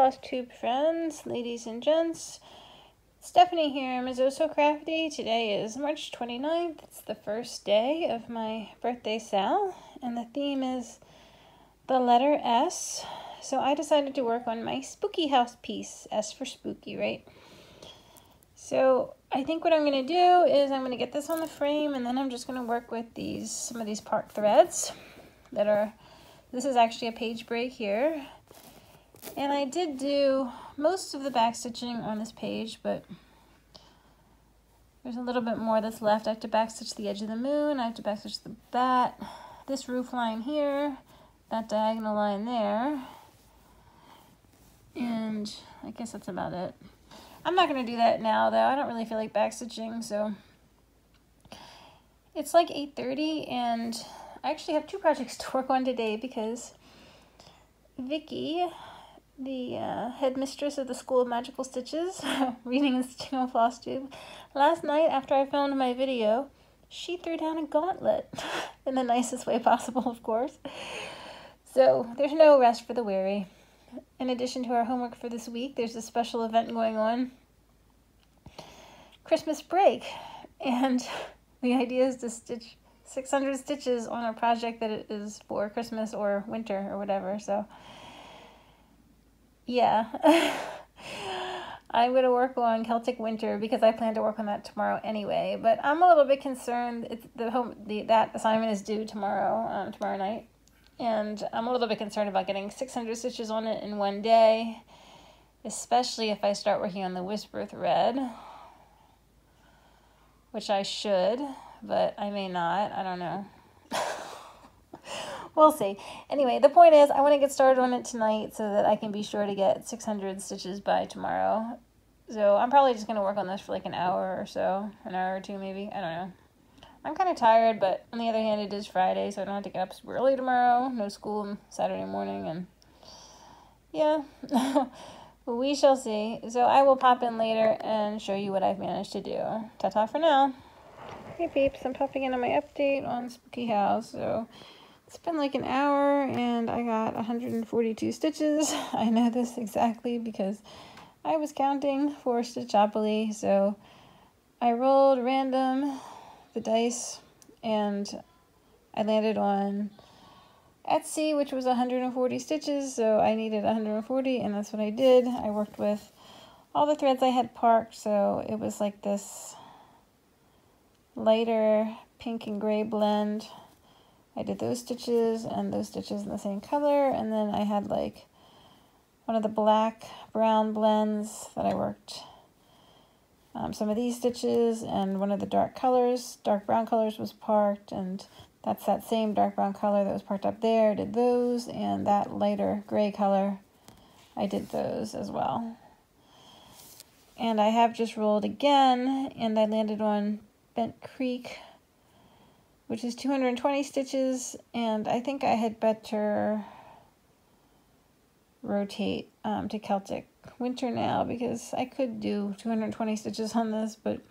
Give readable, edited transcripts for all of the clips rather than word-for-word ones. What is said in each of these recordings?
Flosstube friends, ladies and gents. Stephanie here, Ms. Oh So Crafty. Today is March 29th. It's the first day of my birthday sal, and the theme is the letter S. So I decided to work on my spooky house piece, S for spooky, right? So I think what I'm going to do is I'm going to get this on the frame, and then I'm just going to work with some of these part threads that are, this is actually a page break here. And I did do most of the back stitching on this page, but there's a little bit more that's left. I have to back stitch the edge of the moon. I have to back stitch this roof line here, that diagonal line there. And I guess that's about it. I'm not going to do that now, though. I don't really feel like back stitching, so it's like 8:30, and I actually have two projects to work on today because Vicky, the headmistress of the School of Magical Stitches, reading and stitching on Flosstube, last night after I filmed my video, she threw down a gauntlet in the nicest way possible, of course. So there's no rest for the weary. In addition to our homework for this week, there's a special event going on, Christmas break, and the idea is to stitch 600 stitches on a project that is for Christmas or winter or whatever. So yeah, I'm going to work on Celtic Winter because I plan to work on that tomorrow anyway. But I'm a little bit concerned. That assignment is due tomorrow night. And I'm a little bit concerned about getting 600 stitches on it in one day, especially if I start working on the whisper thread, which I should, but I may not. I don't know. We'll see. Anyway, the point is I want to get started on it tonight so that I can be sure to get 600 stitches by tomorrow. So I'm probably just going to work on this for like an hour or so, an hour or two maybe. I don't know. I'm kind of tired, but on the other hand, it is Friday, so I don't have to get up super early tomorrow. No school Saturday morning, and yeah, we shall see. So I will pop in later and show you what I've managed to do. Ta-ta for now. Hey peeps, I'm popping in on my update on Spooky House. So it's been like an hour, and I got 142 stitches. I know this exactly because I was counting for Stitchopoly, so I rolled random the dice, and I landed on Etsy, which was 140 stitches, so I needed 140, and that's what I did. I worked with all the threads I had parked, so it was like this lighter pink and gray blend. I did those stitches and those stitches in the same color, and then I had like one of the black brown blends that I worked some of these stitches, and one of the dark brown colors was parked, and that's that same dark brown color that was parked up there. I did those, and that lighter gray color, I did those as well. And I have just rolled again, and I landed on Bent Creek, which is 220 stitches, and I think I had better rotate to Celtic Winter now, because I could do 220 stitches on this, but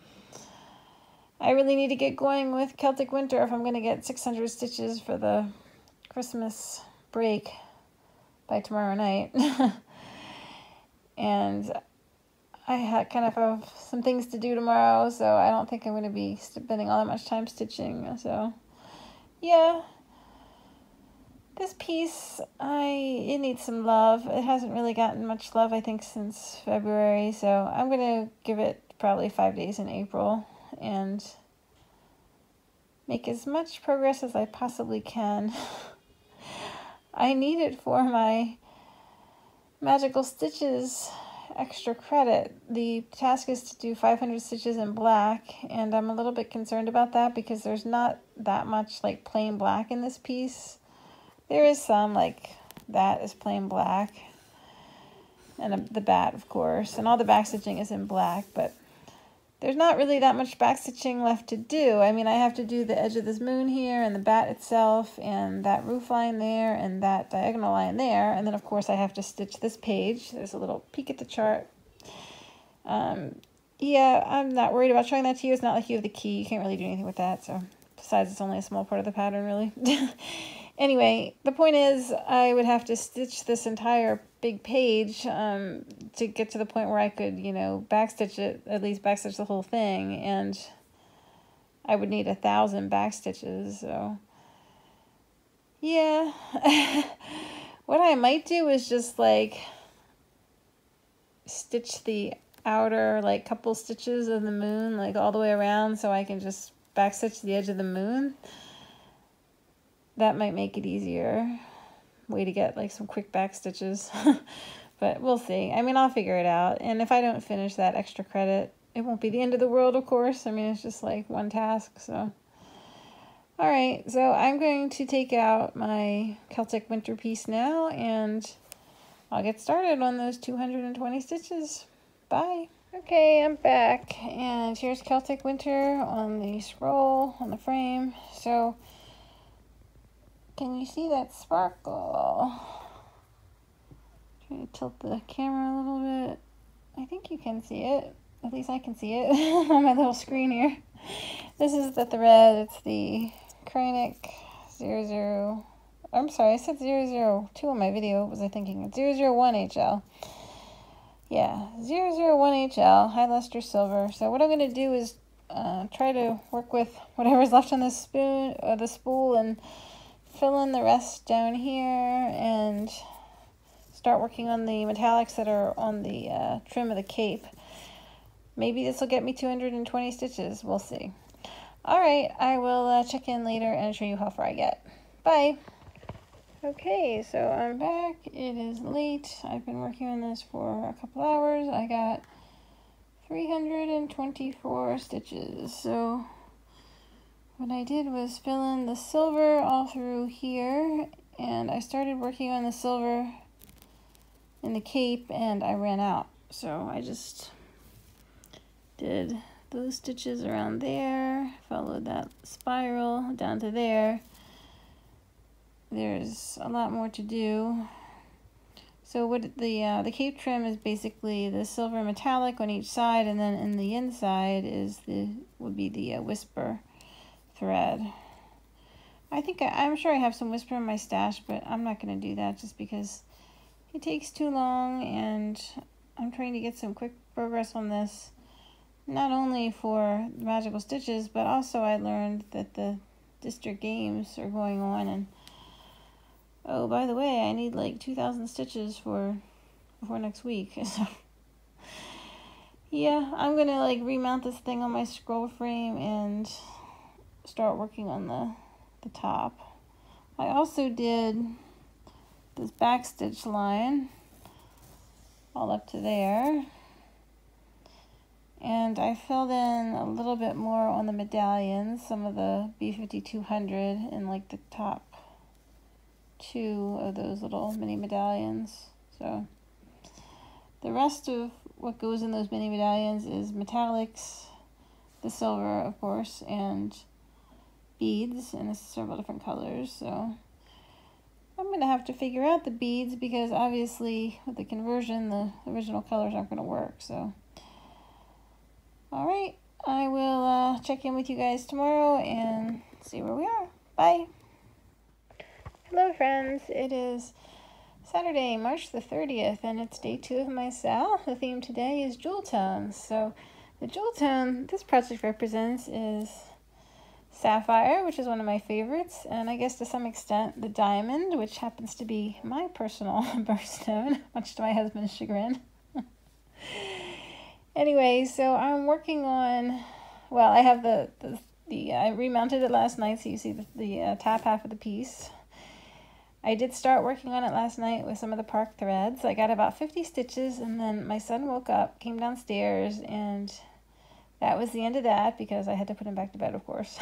I really need to get going with Celtic Winter if I'm going to get 600 stitches for the Christmas break by tomorrow night. And I kind of have some things to do tomorrow, so I don't think I'm going to be spending all that much time stitching. So yeah, this piece, it needs some love. It hasn't really gotten much love, I think, since February, so I'm going to give it probably 5 days in April and make as much progress as I possibly can. I need it for my Magical Stitches extra credit. The task is to do 500 stitches in black, and I'm a little bit concerned about that because there's not that much like plain black in this piece. There is some, like that is plain black, and the bat, of course, and all the back stitching is in black, but there's not really that much back stitching left to do. I mean, I have to do the edge of this moon here, and the bat itself, and that roof line there, and that diagonal line there, and then of course I have to stitch this page. There's a little peek at the chart. Yeah, I'm not worried about showing that to you. It's not like you have the key. You can't really do anything with that, so besides it's only a small part of the pattern, really. Anyway, the point is I would have to stitch this entire big page to get to the point where I could, you know, backstitch it, at least backstitch the whole thing, and I would need 1,000 back stitches, so yeah. What I might do is just like stitch the outer like couple stitches of the moon like all the way around so I can just backstitch the edge of the moon. That might make it easier. Way to get like some quick back stitches. But we'll see. I mean, I'll figure it out. And if I don't finish that extra credit, it won't be the end of the world, of course. I mean, it's just like one task, so. All right, so I'm going to take out my Celtic Winter piece now, and I'll get started on those 220 stitches. Bye. Okay, I'm back, and here's Celtic Winter on the scroll, on the frame. So, can you see that sparkle? Try to tilt the camera a little bit. I think you can see it. At least I can see it on my little screen here. This is the thread. It's the Kreinik 00. I'm sorry, I said 002 on my video. What was I thinking? It's 001 HL. Yeah, 001 HL, high luster silver. So what I'm going to do is try to work with whatever's left on the spool and fill in the rest down here and start working on the metallics that are on the trim of the cape. Maybe this will get me 220 stitches. We'll see. All right, I will check in later and show you how far I get. Bye. Okay, so I'm back. It is late. I've been working on this for a couple hours. I got 324 stitches. So what I did was fill in the silver all through here, and I started working on the silver in the cape, and I ran out. So I just did those stitches around there, followed that spiral down to there. There's a lot more to do. So what the cape trim is basically the silver metallic on each side, and then in the inside would be the whisper thread. I'm sure I have some whisper in my stash, but I'm not going to do that just because it takes too long, and I'm trying to get some quick progress on this. Not only for the magical stitches, but also I learned that the district games are going on, and oh, by the way, I need like 2,000 stitches before next week. So yeah, I'm gonna like remount this thing on my scroll frame and start working on the top. I also did this back stitch line all up to there, and I filled in a little bit more on the medallions, some of the B5200 in like the top 2 of those little mini medallions. So the rest of what goes in those mini medallions is metallics, the silver of course, and beads in several different colors. So I'm gonna have to figure out the beads because obviously with the conversion the original colors aren't gonna work. So all right, I will check in with you guys tomorrow and see where we are. Bye. Hello friends, it is Saturday, March the 30th, and it's day 2 of my sal. The theme today is jewel tones. So the jewel tone this project represents is sapphire, which is one of my favorites, and I guess to some extent the diamond, which happens to be my personal birthstone, much to my husband's chagrin. Anyway, so I'm working on, well, I have I remounted it last night, so you see the top half of the piece. I did start working on it last night with some of the park threads. I got about 50 stitches, and then my son woke up, came downstairs, and that was the end of that because I had to put him back to bed, of course.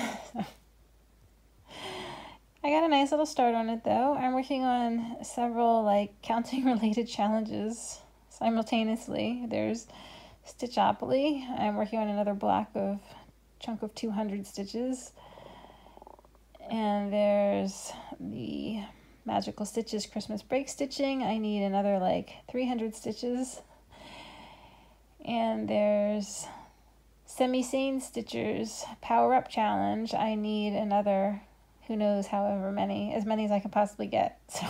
I got a nice little start on it, though. I'm working on several, like, counting-related challenges simultaneously. There's Stitchopoly. I'm working on another chunk of 200 stitches. And there's the Magical Stitches Christmas break stitching. I need another like 300 stitches. And there's Semi-Sane Stitchers Power Up Challenge. I need another who knows, however many, as many as I can possibly get. So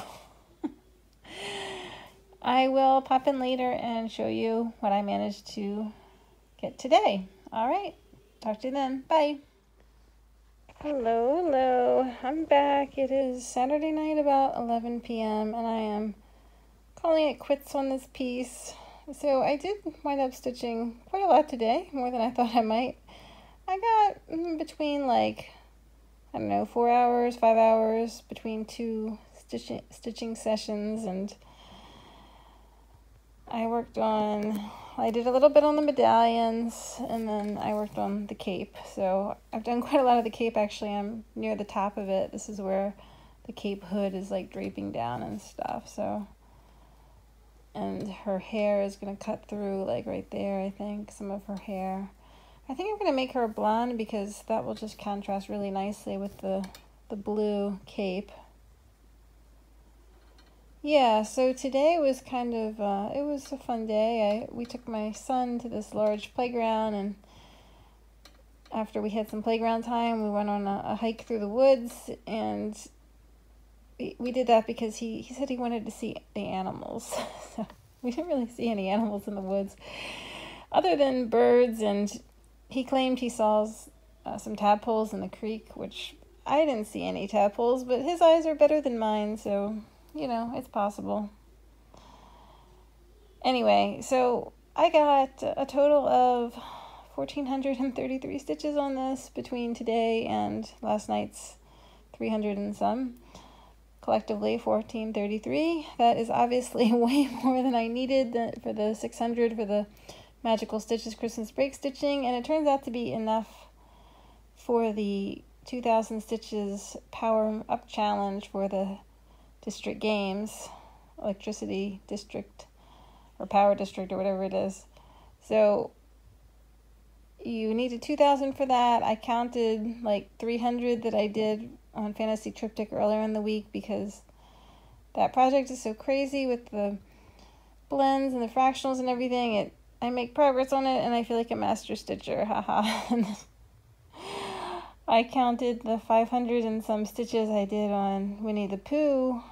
I will pop in later and show you what I managed to get today. All right, talk to you then. Bye. Hello. I'm back. It is Saturday night about 11 p.m. and I am calling it quits on this piece. So I did wind up stitching quite a lot today, more than I thought I might. I got between 4 hours, 5 hours between two stitching sessions, and I did a little bit on the medallions, and then I worked on the cape. So I've done quite a lot of the cape. Actually, I'm near the top of it. This is where the cape hood is draping down and stuff. So, and her hair is going to cut through right there, I think, some of her hair. I think I'm going to make her a blonde because that will just contrast really nicely with the blue cape. Yeah, so today was kind of, it was a fun day. We took my son to this large playground, and after we had some playground time, we went on a hike through the woods, and we did that because he said he wanted to see the animals. So we didn't really see any animals in the woods other than birds, and he claimed he saw some tadpoles in the creek, which I didn't see any tadpoles, but his eyes are better than mine, so it's possible. Anyway, so I got a total of 1,433 stitches on this between today and last night's 300 and some. Collectively, 1,433. That is obviously way more than I needed for the 600 for the Magical Stitches Christmas break stitching, and it turns out to be enough for the 2,000 stitches power up challenge for the district games, electricity district or power district or whatever it is. So you needed 2,000 for that. I counted 300 that I did on Fantasy Triptych earlier in the week because that project is so crazy with the blends and the fractionals and everything. I make progress on it and I feel like a master stitcher, haha. I counted the 500 and some stitches I did on Winnie the Pooh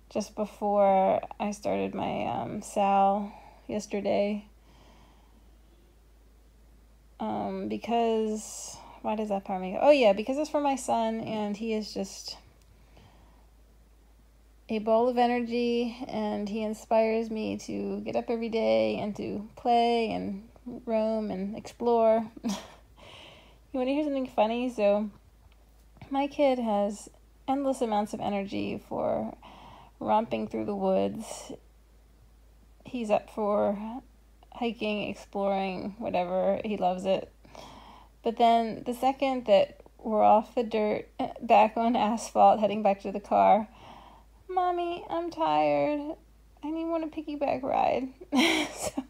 just before I started my SAL yesterday. Because, why does that part make it? Oh yeah, because it's for my son, and he is just a ball of energy, and he inspires me to get up every day and to play and roam and explore. You want to hear something funny? So my kid has endless amounts of energy for romping through the woods. He's up for hiking, exploring, whatever. He loves it. But then the second that we're off the dirt, back on asphalt, heading back to the car, Mommy, I'm tired. I want a piggyback ride. So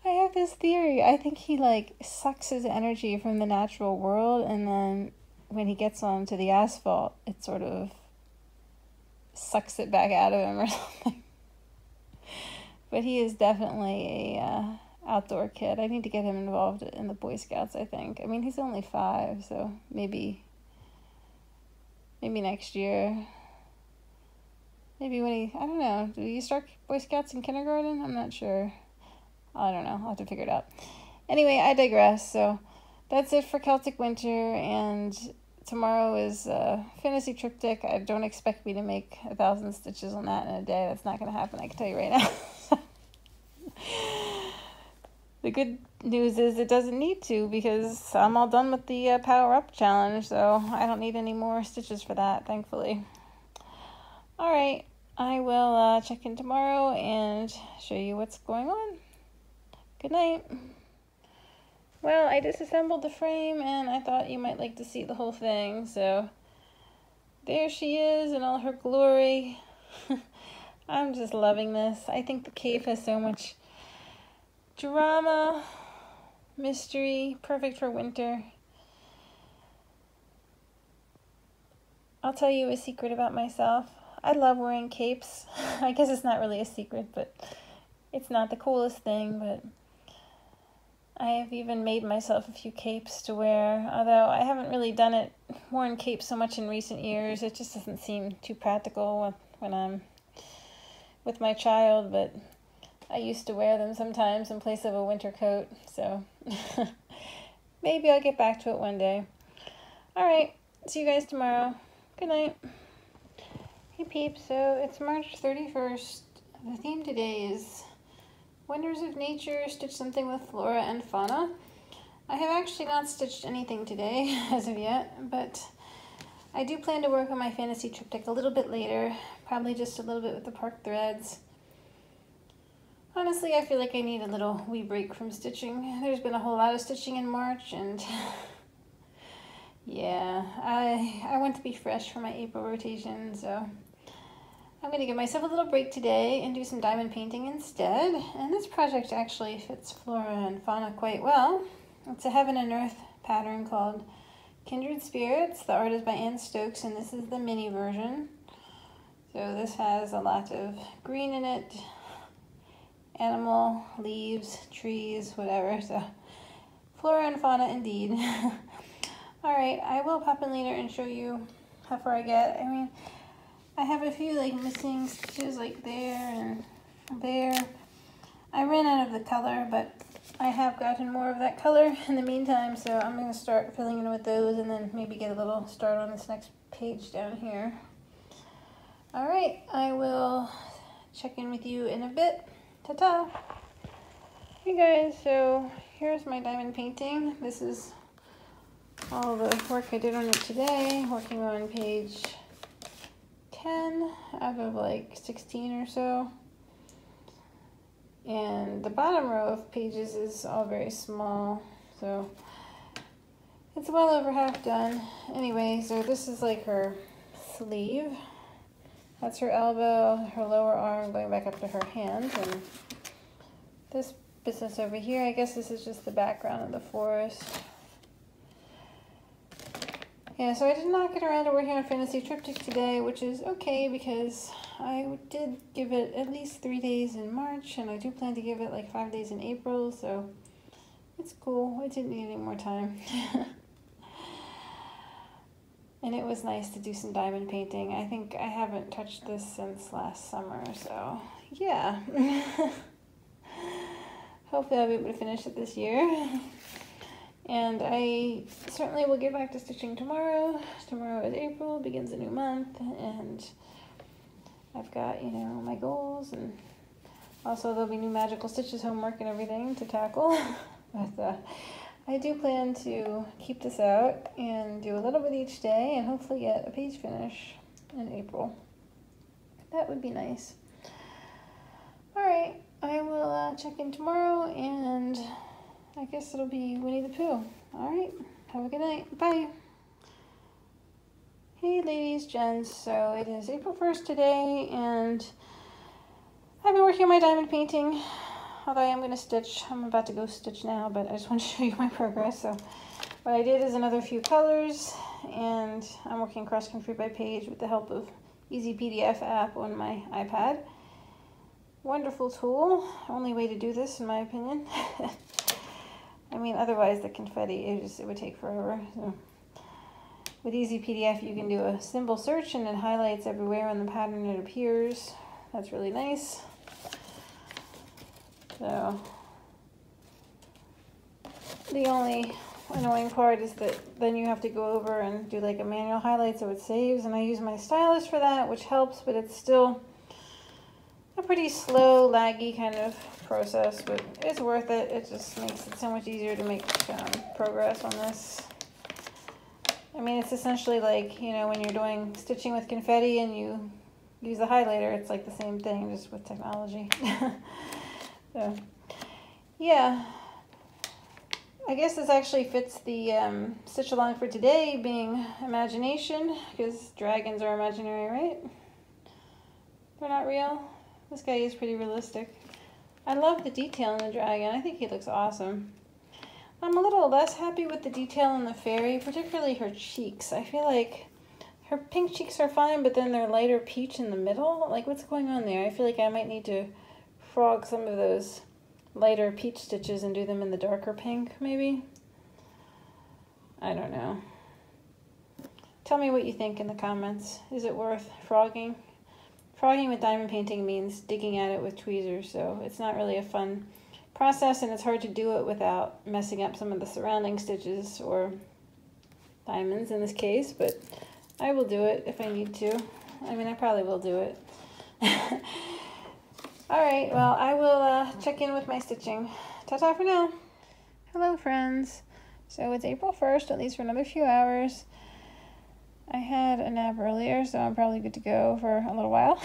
I have this theory. I think he sucks his energy from the natural world, and then when he gets onto the asphalt, it sort of sucks it back out of him or something. But he is definitely a outdoor kid. I need to get him involved in the Boy Scouts, I think. I mean, he's only 5, so maybe next year. Maybe when I don't know, do you start Boy Scouts in kindergarten? I'm not sure. I don't know. I'll have to figure it out. Anyway, I digress. So that's it for Celtic Winter, and tomorrow is Fantasy Triptych. I don't expect me to make 1,000 stitches on that in a day. That's not going to happen, I can tell you right now. The good news is it doesn't need to, because I'm all done with the Power Up Challenge, so I don't need any more stitches for that, thankfully. Alright, I will check in tomorrow and show you what's going on. Good night. Well, I disassembled the frame, and I thought you might like to see the whole thing, so there she is in all her glory. I'm just loving this. I think the cave has so much drama, mystery, perfect for winter. I'll tell you a secret about myself. I love wearing capes. I guess it's not really a secret, but it's not the coolest thing, but I have even made myself a few capes to wear, although I haven't really worn capes so much in recent years. It just doesn't seem too practical when I'm with my child, but I used to wear them sometimes in place of a winter coat, so maybe I'll get back to it one day. Alright, see you guys tomorrow. Good night. Hey peeps, so it's March 31st. The theme today is Wonders of Nature, stitch something with flora and fauna. I have actually not stitched anything today as of yet, but I do plan to work on my fantasy triptych a little bit later, probably just a little bit with the park threads. Honestly, I feel like I need a little wee break from stitching. There's been a whole lot of stitching in March, and yeah, I want to be fresh for my April rotation, so I'm going to give myself a little break today and do some diamond painting instead. And this project actually fits flora and fauna quite well. It's a heaven and earth pattern called Kindred Spirits. The art is by Ann Stokes, and this is the mini version. So this has a lot of green in it, animal, leaves, trees, whatever. So flora and fauna indeed. Alright, I will pop in later and show you how far I get. I mean, I have a few like missing stitches like there and there. I ran out of the color, but I have gotten more of that color in the meantime, so I'm going to start filling in with those and then maybe get a little start on this next page down here. Alright, I will check in with you in a bit. Ta-ta! Hey guys, so here's my diamond painting. This is all the work I did on it today, working on page 10 out of like 16 or so. And the bottom row of pages is all very small, so it's well over half done. Anyway, so this is like her sleeve. That's her elbow, her lower arm going back up to her hand, and this business over here, I guess this is just the background of the forest. Yeah, so I did not get around to working on Fantasy Triptych today, which is okay because I did give it at least 3 days in March, and I do plan to give it like 5 days in April, so it's cool. I didn't need any more time. And it was nice to do some diamond painting. I think I haven't touched this since last summer, so yeah. Hopefully I'll be able to finish it this year. And I certainly will get back to stitching tomorrow. Tomorrow is April, begins a new month, and I've got, you know, my goals, and also there'll be new magical stitches homework and everything to tackle. But I do plan to keep this out and do a little bit each day and hopefully get a page finish in April. That would be nice. Alright, I will check in tomorrow, and I guess it'll be Winnie the Pooh. Alright, have a good night. Bye. Hey ladies, gents. So it is April 1st today, and I've been working on my diamond painting. Although I am going to stitch. I'm about to go stitch now, but I just want to show you my progress. So what I did is another few colors, and I'm working cross country by page with the help of Easy PDF app on my iPad. Wonderful tool. Only way to do this, in my opinion. I mean, otherwise the confetti, it would take forever. So with Easy PDF, you can do a symbol search, and it highlights everywhere in the pattern it appears. That's really nice. So the only annoying part is that then you have to go over and do like a manual highlight so it saves, and I use my stylus for that, which helps, but it's still a pretty slow, laggy kind of process, but it's worth it. It just makes it so much easier to make progress on this. I mean, it's essentially like, you know, when you're doing stitching with confetti and you use the highlighter, it's like the same thing, just with technology. So, yeah, I guess this actually fits the stitch along for today being imagination, because dragons are imaginary, right? They're not real. This guy is pretty realistic. I love the detail in the dragon. I think he looks awesome. I'm a little less happy with the detail in the fairy, particularly her cheeks. I feel like her pink cheeks are fine, but then they're lighter peach in the middle. Like, what's going on there? I feel like I might need to frog some of those lighter peach stitches and do them in the darker pink, maybe? I don't know. Tell me what you think in the comments. Is it worth frogging? Frogging with diamond painting means digging at it with tweezers, so it's not really a fun process, and it's hard to do it without messing up some of the surrounding stitches, or diamonds in this case, but I will do it if I need to. I mean, I probably will do it. Alright, well, I will check in with my stitching. Ta-ta for now. Hello, friends. So it's April 1st, at least for another few hours. I had a nap earlier, so I'm probably good to go for a little while.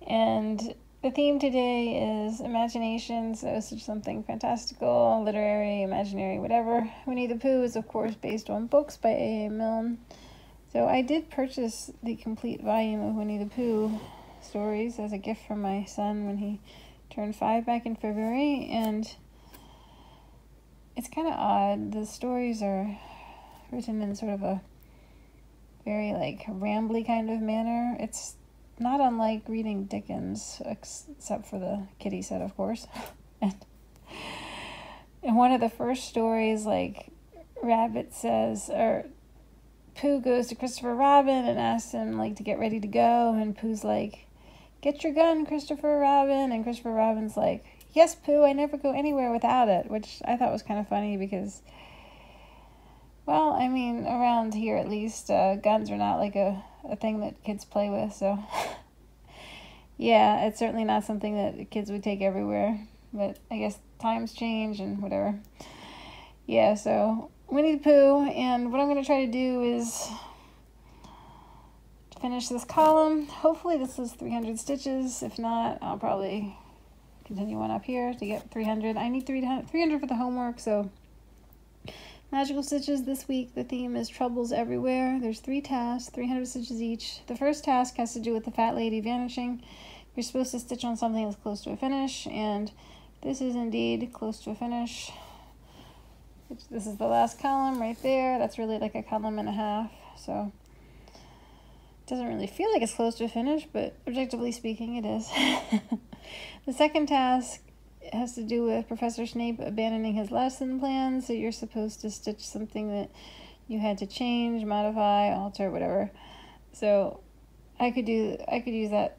And the theme today is imagination, so it's just something fantastical, literary, imaginary, whatever. Winnie the Pooh is, of course, based on books by A.A. Milne. So I did purchase the complete volume of Winnie the Pooh stories as a gift from my son when he turned 5 back in February, and it's kind of odd. The stories are written in sort of a very, like, rambly kind of manner. It's not unlike reading Dickens, except for the kitty set, of course. And in one of the first stories, like, Rabbit says, or Pooh goes to Christopher Robin and asks him, like, to get ready to go, and Pooh's like, "Get your gun, Christopher Robin," and Christopher Robin's like, "Yes, Pooh, I never go anywhere without it," which I thought was kind of funny because, well, I mean, around here at least, guns are not like a thing that kids play with, so yeah, it's certainly not something that kids would take everywhere, but I guess times change and whatever. Yeah, so Winnie the Pooh, and what I'm going to try to do is finish this column. Hopefully this is 300 stitches. If not, I'll probably continue on up here to get 300. I need 300 for the homework, so magical stitches this week. The theme is troubles everywhere. There's 3 tasks, 300 stitches each. The first task has to do with the fat lady vanishing. You're supposed to stitch on something that's close to a finish, and this is indeed close to a finish. This is the last column right there. That's really like a column and a half, so it doesn't really feel like it's close to a finish, but objectively speaking, it is. The second task has to do with Professor Snape abandoning his lesson plan, so you're supposed to stitch something that you had to change, modify, alter, whatever. So I could use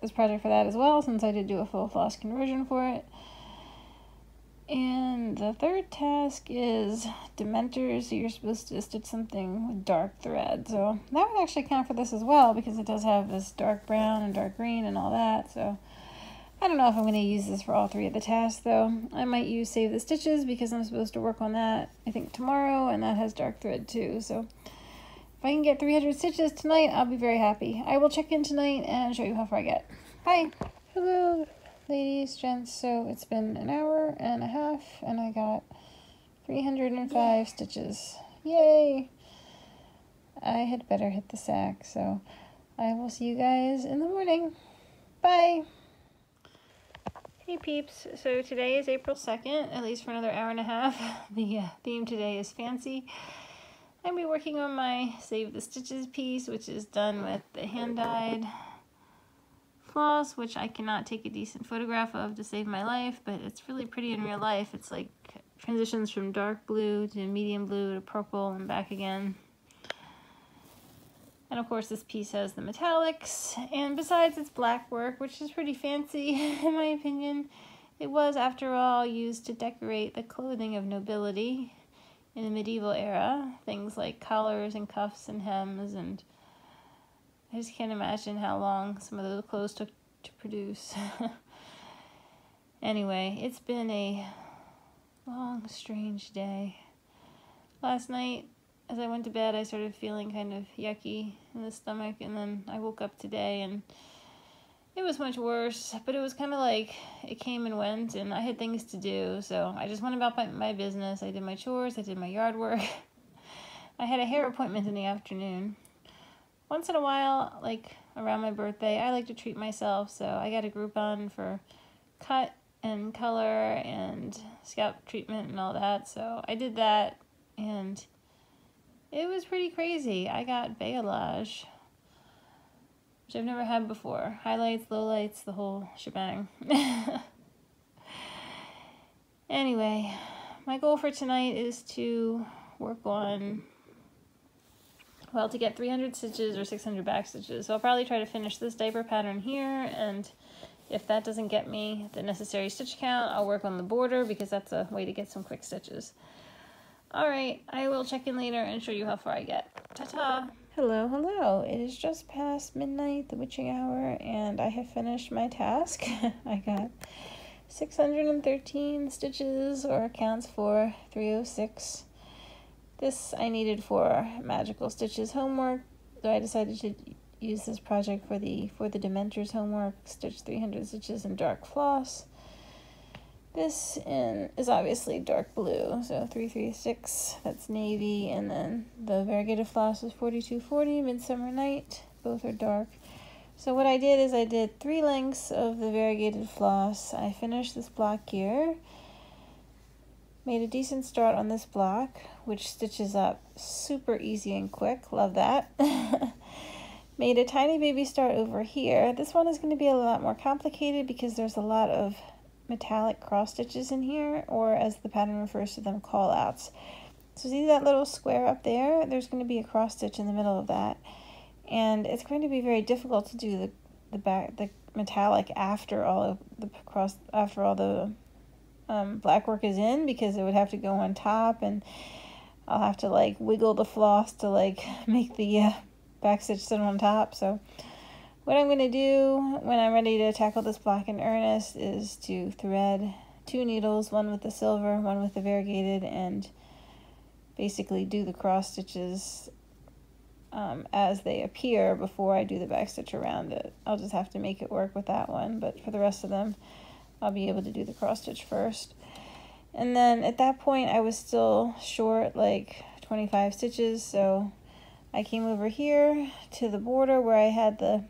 this project for that as well, since I did do a full floss conversion for it. And the third task is Dementors, so you're supposed to stitch something with dark thread. So that would actually count for this as well, because it does have this dark brown and dark green and all that. So I don't know if I'm going to use this for all 3 of the tasks, though. I might use Save the Stitches, because I'm supposed to work on that, I think, tomorrow, and that has dark thread too. So if I can get 300 stitches tonight, I'll be very happy. I will check in tonight and show you how far I get. Bye! Hello, ladies, gents. So it's been an hour and a half, and I got 305 stitches. Yay! I had better hit the sack, so I will see you guys in the morning. Bye! Hey peeps, so today is April 2nd, at least for another hour and a half. The theme today is fancy. I'll be working on my Save the Stitches piece, which is done with the hand-dyed floss, which I cannot take a decent photograph of to save my life, but it's really pretty in real life. It's like transitions from dark blue to medium blue to purple and back again. And of course this piece has the metallics, and besides its black work, which is pretty fancy in my opinion, it was after all used to decorate the clothing of nobility in the medieval era. Things like collars and cuffs and hems, and I just can't imagine how long some of those clothes took to produce. Anyway, it's been a long, strange day. Last night, as I went to bed, I started feeling kind of yucky in the stomach, and then I woke up today and it was much worse, but it was kind of like it came and went, and I had things to do, so I just went about my business. I did my chores, I did my yard work. I had a hair appointment in the afternoon. Once in a while, like around my birthday, I like to treat myself, so I got a Groupon for cut and color and scalp treatment and all that, so I did that, and it was pretty crazy. I got balayage, which I've never had before. Highlights, lowlights, the whole shebang. Anyway, my goal for tonight is to work on, well, to get 300 stitches or 600 back stitches. So I'll probably try to finish this diaper pattern here, and if that doesn't get me the necessary stitch count, I'll work on the border because that's a way to get some quick stitches. Alright, I will check in later and show you how far I get. Ta-ta! Hello, hello. It is just past midnight, the witching hour, and I have finished my task. I got 613 stitches, or counts for 306. This I needed for Magical Stitches homework, so I decided to use this project for the Dementors homework, stitch 300 stitches in dark floss. This is obviously dark blue, so 336, that's navy, and then the variegated floss is 4240, Midsummer Night, both are dark. So what I did is I did 3 lengths of the variegated floss. I finished this block here, made a decent start on this block, which stitches up super easy and quick, love that. Made a tiny baby start over here. This one is going to be a lot more complicated because there's a lot of metallic cross stitches in here, or as the pattern refers to them, call outs. So see that little square up there? There's going to be a cross stitch in the middle of that, and it's going to be very difficult to do the metallic after all the black work is in, because it would have to go on top, and I'll have to like wiggle the floss to like make the back stitch sit on top. So what I'm going to do when I'm ready to tackle this block in earnest is to thread 2 needles, one with the silver, one with the variegated, and basically do the cross stitches as they appear before I do the back stitch around it. I'll just have to make it work with that one, but for the rest of them I'll be able to do the cross stitch first. And then at that point I was still short like 25 stitches, so I came over here to the border where I had the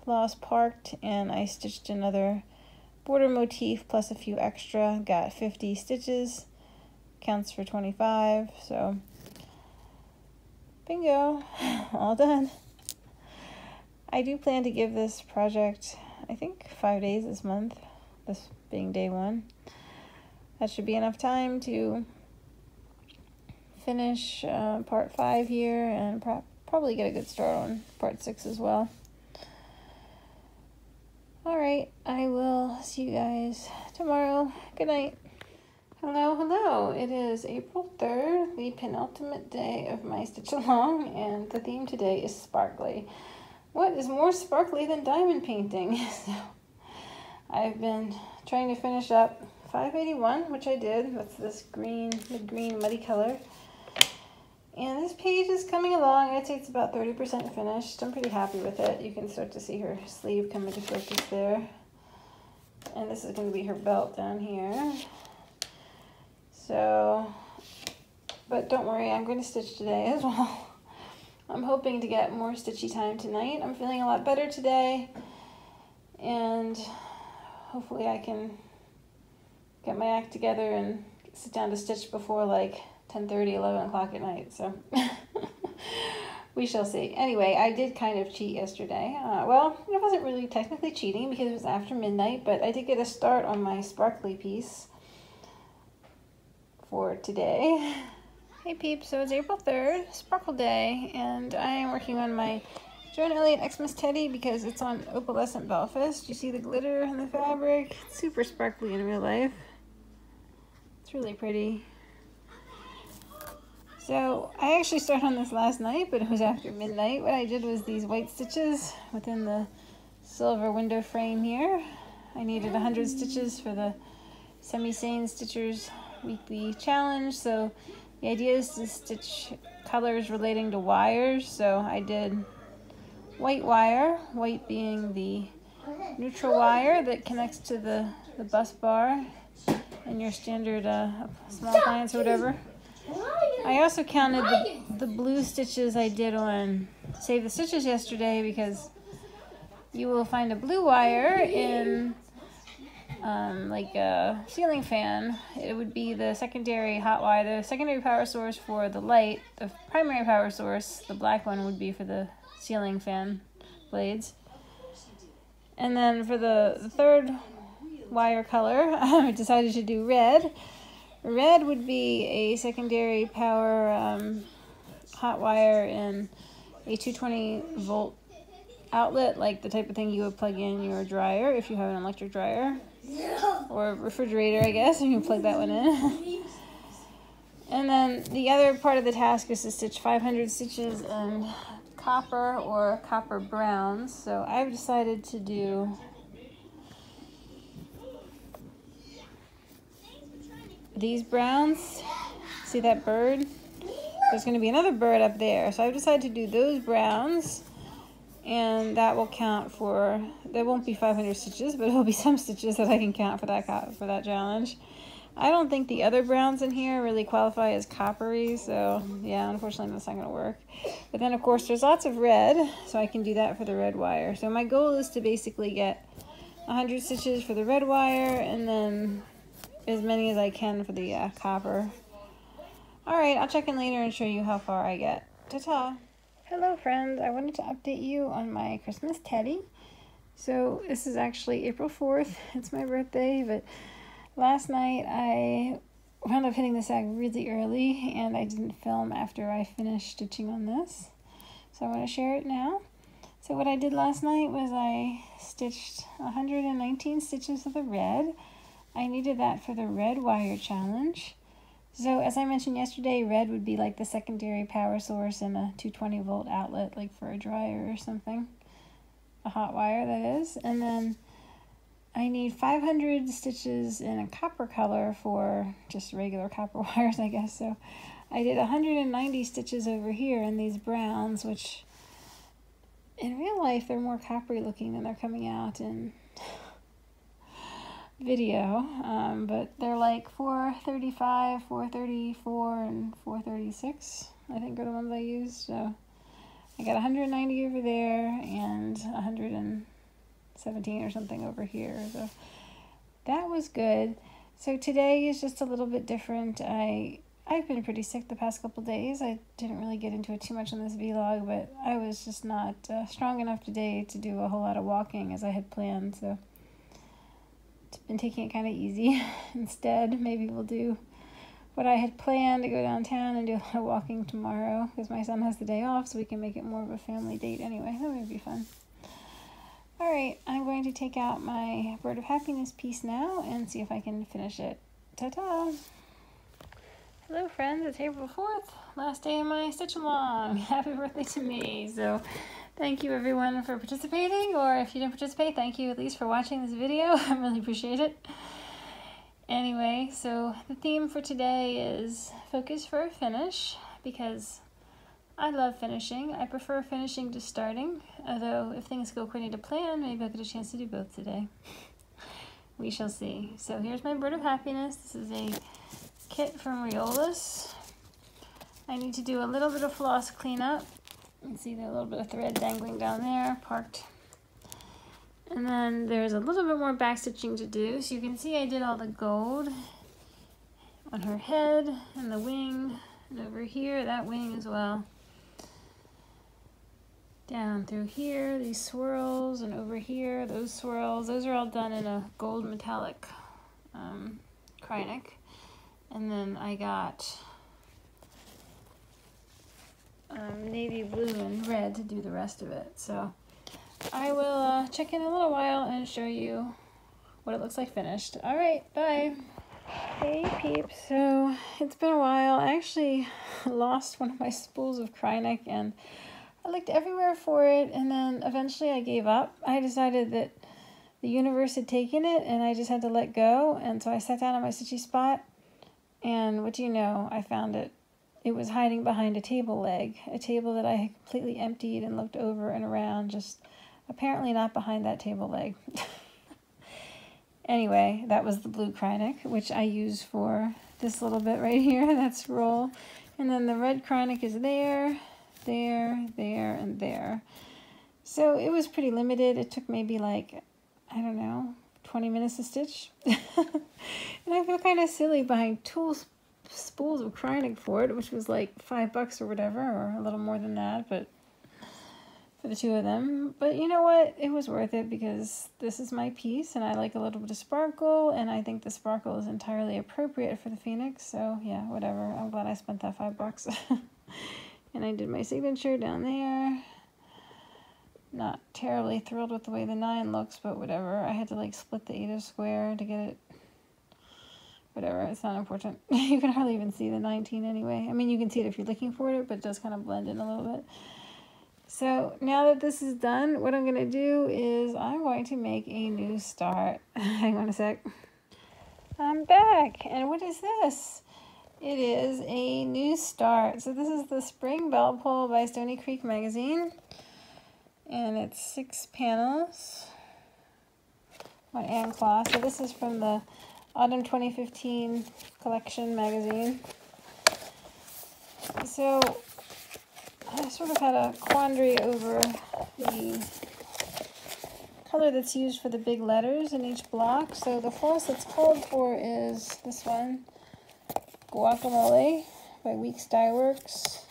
floss parked, and I stitched another border motif plus a few extra, got 50 stitches, counts for 25, so bingo, all done. I do plan to give this project, I think, 5 days this month, this being day 1. That should be enough time to finish part 5 here, and probably get a good start on part 6 as well. Alright, I will see you guys tomorrow. Good night. Hello, hello. It is April 3rd, the penultimate day of my stitch along, and the theme today is sparkly. What is more sparkly than diamond painting? So I've been trying to finish up 581, which I did. That's this green, mid-green muddy color. And this page is coming along. I'd say it's about 30% finished. I'm pretty happy with it. You can start to see her sleeve come into focus there. And this is going to be her belt down here. So, but don't worry, I'm going to stitch today as well. I'm hoping to get more stitchy time tonight. I'm feeling a lot better today, and hopefully I can get my act together and sit down to stitch before like 10:30, 11 o'clock at night, so we shall see. Anyway, I did kind of cheat yesterday. Well, it wasn't really technically cheating because it was after midnight, but I did get a start on my sparkly piece for today. Hey peeps, so it's April 3rd, Sparkle Day, and I am working on my Joan Elliott Xmas Teddy because it's on Opalescent Belfast. You see the glitter in the fabric? It's super sparkly in real life. It's really pretty. So I actually started on this last night, but it was after midnight. What I did was these white stitches within the silver window frame here. I needed 100 stitches for the Semi-Sane Stitchers weekly challenge, so the idea is to stitch colors relating to wires. So I did white wire, white being the neutral wire that connects to the bus bar and your standard small appliance or whatever. I also counted the blue stitches I did on Save the Stitches yesterday, because you will find a blue wire in like a ceiling fan. It would be the secondary hot wire, the secondary power source for the light. The primary power source, the black one, would be for the ceiling fan blades. And then for the third wire color, I decided to do red. Red would be a secondary power hot wire in a 220 volt outlet, like the type of thing you would plug in your dryer if you have an electric dryer, or refrigerator, I guess, and you plug that one in. And then the other part of the task is to stitch 500 stitches in copper or copper browns. So I've decided to do these browns. See that bird? There's going to be another bird up there. So I've decided to do those browns, and that will count for, there won't be 500 stitches, but it'll be some stitches that I can count for that challenge. I don't think the other browns in here really qualify as coppery, so yeah, unfortunately that's not going to work. But then of course there's lots of red, so I can do that for the red wire. So my goal is to basically get 100 stitches for the red wire, and then as many as I can for the copper. Alright, I'll check in later and show you how far I get. Ta-ta! Hello friends, I wanted to update you on my Christmas teddy. So this is actually April 4th, it's my birthday, but last night I wound up hitting the sag really early and I didn't film after I finished stitching on this. So I want to share it now. So what I did last night was I stitched 119 stitches of the red. I needed that for the red wire challenge. So as I mentioned yesterday, red would be like the secondary power source in a 220 volt outlet, like for a dryer or something. A hot wire, that is. And then I need 500 stitches in a copper color for just regular copper wires, I guess. So I did 190 stitches over here in these browns, which in real life they're more coppery looking than they're coming out in video. But they're like 435, 434, and 436, I think are the ones I used. So I got 190 over there and 117 or something over here. So that was good. So today is just a little bit different. I've been pretty sick the past couple days. I didn't really get into it too much in this vlog, but I was just not strong enough today to do a whole lot of walking as I had planned. So been taking it kind of easy. Instead, maybe we'll do what I had planned, to go downtown and do a lot of walking tomorrow, because my son has the day off, so we can make it more of a family date anyway. That would be fun. Alright, I'm going to take out my Bird of Happiness piece now and see if I can finish it. Ta-ta! Hello friends, it's April 4th, last day of my stitch along. Happy birthday to me. So thank you everyone for participating, or if you didn't participate, thank you at least for watching this video. I really appreciate it. Anyway, so the theme for today is focus for a finish, because I love finishing. I prefer finishing to starting, although if things go according to plan, maybe I'll get a chance to do both today. We shall see. So here's my Bird of Happiness. This is a kit from Riolis. I need to do a little bit of floss cleanup. You can see there's a little bit of thread dangling down there, parked. And then there's a little bit more back stitching to do. So you can see I did all the gold on her head and the wing, and over here, that wing as well. Down through here, these swirls, and over here, those swirls. Those are all done in a gold metallic Kreinik. And then I got navy blue and red to do the rest of it. So I will check in a little while and show you what it looks like finished. Alright, bye! Hey peeps, so it's been a while. I actually lost one of my spools of Kreinik and I looked everywhere for it, and then eventually I gave up. I decided that the universe had taken it and I just had to let go, and so I sat down on my stitchy spot. And what do you know, I found it. It was hiding behind a table leg, a table that I had completely emptied and looked over and around, just apparently not behind that table leg. Anyway, that was the blue Kreinik, which I use for this little bit right here, that's roll. And then the red Kreinik is there, there, there, and there. So it was pretty limited. It took maybe like, I don't know, 20 minutes to stitch. And I feel kind of silly buying two spools of Kreinik for it, which was like $5 or whatever, or a little more than that, but for the two of them. But you know what? It was worth it because this is my piece and I like a little bit of sparkle, and I think the sparkle is entirely appropriate for the Phoenix. So yeah, whatever. I'm glad I spent that $5. And I did my signature down there. Not terribly thrilled with the way the 9 looks, but whatever. I had to like split the 8 square to get it. Whatever, it's not important. You can hardly even see the 19 anyway. I mean, you can see it if you're looking for it, but it does kind of blend in a little bit. So now that this is done, what I'm going to do is I'm going to make a new start. Hang on a sec. I'm back. And what is this? It is a new start. So this is the Spring Bell Pull by Stony Creek Magazine. And it's 6 panels on AND cloth. So this is from the Autumn 2015 collection magazine. So I sort of had a quandary over the color that's used for the big letters in each block. So the floss that's called for is this one, Guacamole by Weeks Dye Works.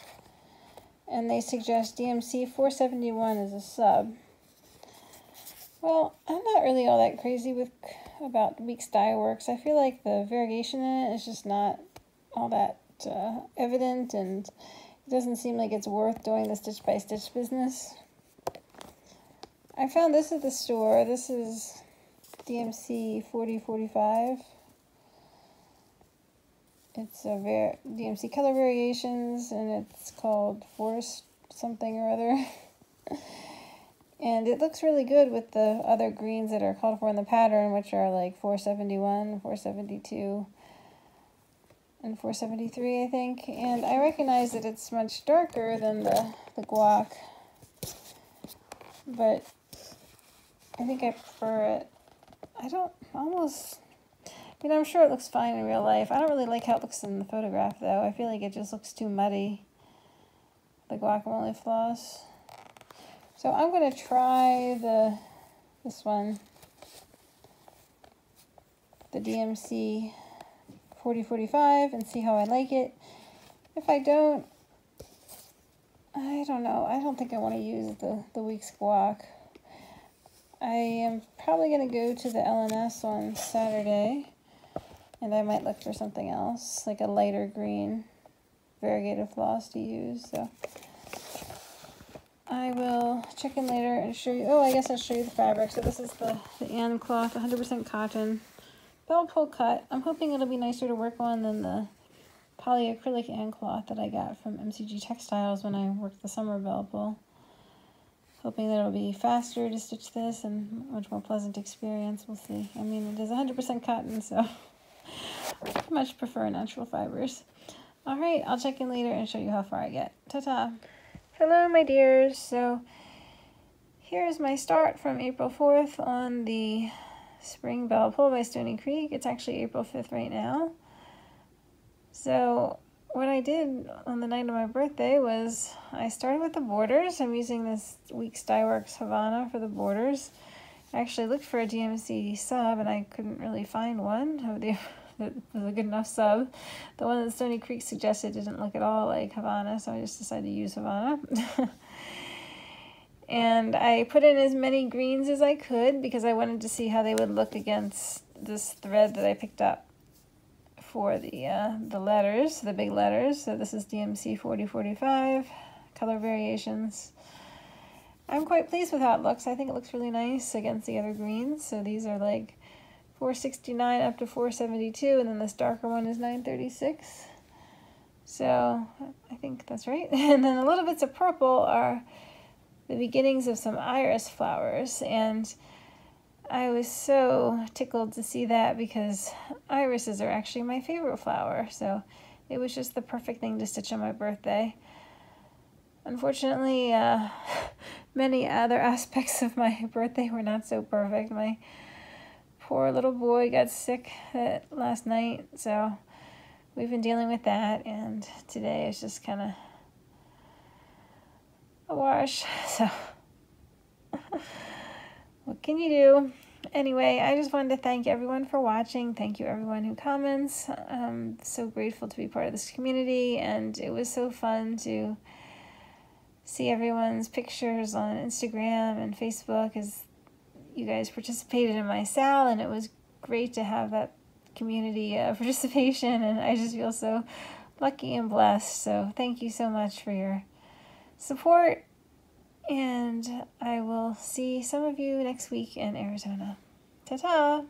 And they suggest DMC 471 as a sub. Well, I'm not really all that crazy about Weeks Dye Works. I feel like the variegation in it is just not all that evident, and it doesn't seem like it's worth doing the stitch-by-stitch business. I found this at the store. This is DMC 4045. It's a DMC Color Variations, and it's called Forest something or other. And it looks really good with the other greens that are called for in the pattern, which are like 471, 472, and 473, I think. And I recognize that it's much darker than the guac, but I think I prefer it. I'm sure it looks fine in real life. I don't really like how it looks in the photograph, though. I feel like it just looks too muddy, the guacamole floss. So I'm going to try this one, the DMC 4045, and see how I like it. If I don't know. I don't think I want to use the Weeks guac. I am probably going to go to the LNS on Saturday, and I might look for something else, like a lighter green variegated floss to use. So I will check in later and show you. Oh, I guess I'll show you the fabric. So this is the AND cloth, 100% cotton, bell pull cut. I'm hoping it'll be nicer to work on than the polyacrylic AND cloth that I got from MCG Textiles when I worked the summer bell pull. Hoping that it'll be faster to stitch this and much more pleasant experience. We'll see. I mean, it is 100% cotton, so I much prefer natural fibers. All right, I'll check in later and show you how far I get. Ta-ta. Hello, my dears. So here's my start from April 4th on the Spring Bell Pull by Stony Creek. It's actually April 5th right now. So what I did on the night of my birthday was I started with the borders. I'm using this Weeks Dye Works Havana for the borders. I actually looked for a DMC sub and I couldn't really find one that was a good enough sub. The one that Stony Creek suggested didn't look at all like Havana, so I just decided to use Havana. And I put in as many greens as I could because I wanted to see how they would look against this thread that I picked up for the letters, the big letters. So this is DMC 4045, color variations. I'm quite pleased with how it looks. I think it looks really nice against the other greens. So these are like 469 up to 472, and then this darker one is 936. So I think that's right. And then the little bits of purple are the beginnings of some iris flowers, and I was so tickled to see that because irises are actually my favorite flower, so it was just the perfect thing to stitch on my birthday. Unfortunately, many other aspects of my birthday were not so perfect. My poor little boy got sick last night, so we've been dealing with that, and today is just kind of a wash. So what can you do? Anyway, I just wanted to thank everyone for watching. Thank you everyone who comments. I'm so grateful to be part of this community, and it was so fun to see everyone's pictures on Instagram and Facebook as you guys participated in my SAL, and it was great to have that community participation, and I just feel so lucky and blessed. So thank you so much for your support, and I will see some of you next week in Arizona. Ta-ta!